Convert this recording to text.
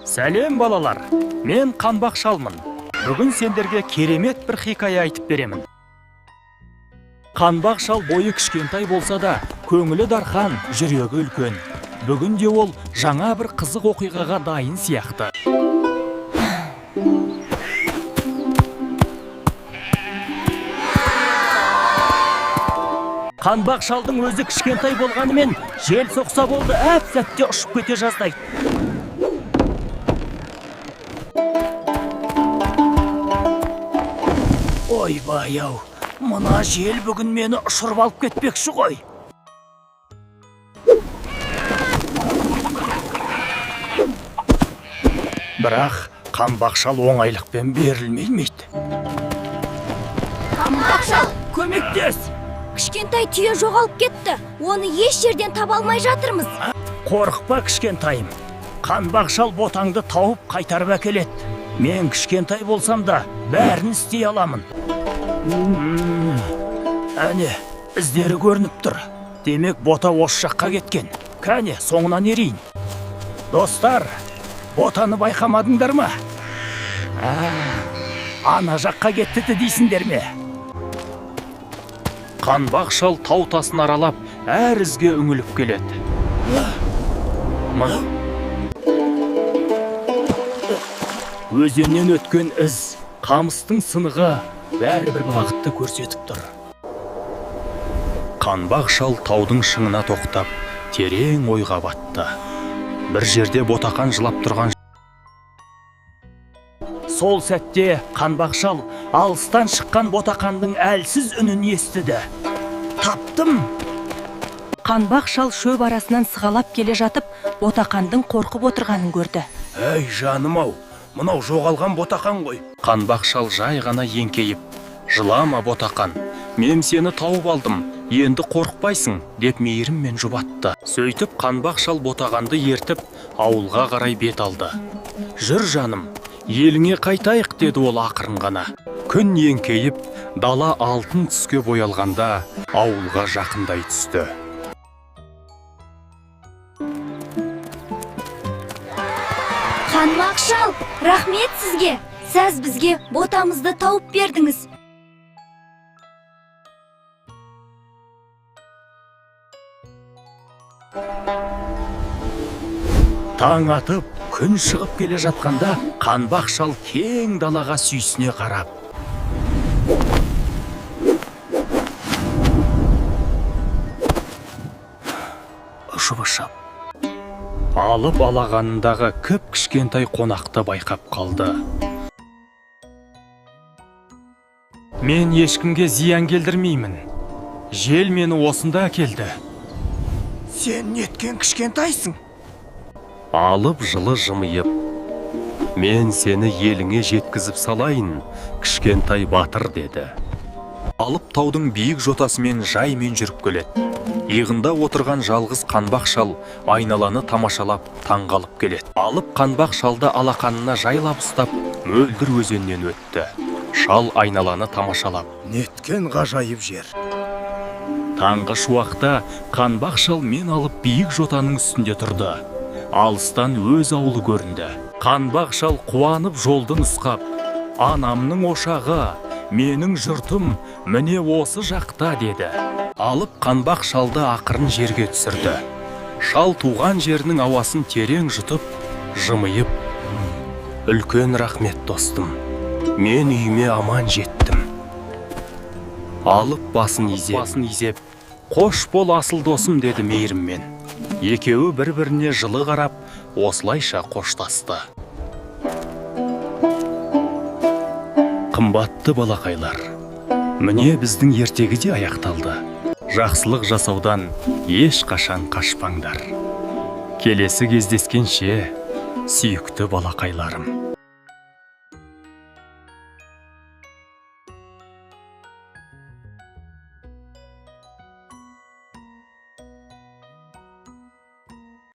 Сәлем балалар, мен Қанбақ шалмын. Бүгін сендерге керемет бір хикая айтып беремін. Қанбақ шал бойы кішкентай болса да, көңілі дархан, жүрегі үлкен. Бүгінде ол жаңа бір қызық оқиғаға дайын сияқты. Қанбақ шалдың өзі кішкентай болғанымен, жел соқса болды, әп-сәтте ұшып кете жаздайды. Ойбай-ау, мына жел бүгін мені ұшырып алып кетпекші ғой. Бірақ Қанбақ шал оңайлықпен берілмейді. Қанбақ шал, Көмектес! кішкентай түйе жоғалып кетті. Оны еш жерден таба алмай жатырмыз. Қорықпа кішкентайым. Қанбақ шал ботаңды тауып қайтарып әкеледі. Мен кішкентай болсам да бәрін істей аламын. Әне, іздері көрініп тұр. Демек бота осы жаққа кеткен. Кәне, соңынан ерейін. Достар, ботаны байқамадыңдар ма? Ана жаққа кетті дейсіңдер ме? Қанбақ шал тау тасын аралап, әр ізге үңіліп келеді. Өзеннен өткен із, қамыстың сынығы бәрі бір бағытты көрсетіп тұр. Қанбақ шал таудың шыңына тоқтап, терең ойға батты. Бір жерде ботақан жылап тұрған. Сол сәтте Қанбақ шал алыстан шыққан ботақанның әлсіз үнін естіді. Таптым! Қанбақ шал шөп арасынан сығалап келе жатып, ботақандың қорқып отырғанын көрді. Әй жаным-ау, мынау жоғалған ботақан ғой. Қанбақ шал жай ғана еңкейіп, жылама ботақан, мен сені тауып алдым, енді қорықпайсың, деп мейіріммен жұбатты. Сөйтіп Қанбақ шал ботағанды ертіп, ауылға қарай бет алды. Жүр жаным, еліңе қайтайық, деді ол ақырын ғана. Күн еңкейіп, дала алтын түске боялғанда, ауылға жақындай түсті. Қанбақ шал, рахмет сізге. Сіз бізге ботамызды тауып бердіңіз. Таң атып, күн шығып келе жатқанда, Қанбақ шал кең далаға сүйсіне қарап. Ұшып-ұшып, алып алағанындағы кіп кішкентай қонақты байқап қалды. Мен ешкімге зиян келдірмеймін. Жел мені осында әкелді. Сен неткен кішкентайсың? Алып жылы жымиып, мен сені еліңе жеткізіп салайын, кішкентай батыр, деді. Алып таудың биік жотасымен жаймен жүріп келеді. Иығында отырған жалғыз Қанбақ шал айналаны тамашалап, таңғалып келеді. Алып Қанбақ шалды алақанына жайлап ұстап, мөлдір өзеннен өтті. Шал айналаны тамашалап, неткен ғажайып жер. Таңғы шуақта Қанбақ шал мен алып биік жотаның үстінде тұрды. Алыстан өз ауылы көрінді. Қанбақ шал қуанып жолды нұсқап, анамның ошағы, менің жұртым міне осы жақта, деді. Алып Қанбақ шалды ақырын жерге түсірді. Шал туған жерінің ауасын терең жұтып, жымиып, үлкен рахмет достым, мен үйіме аман жеттім. Алып басын изеп, қош бол асыл досым, деді мейіріммен. Екеуі бір-біріне жылы қарап, осылайша қоштасты. Қымбатты балақайлар, міне біздің ертегі де аяқталды. Жақсылық жасаудан ешқашан қашпаңдар. Келесі кездескенше, сүйікті балақайларым.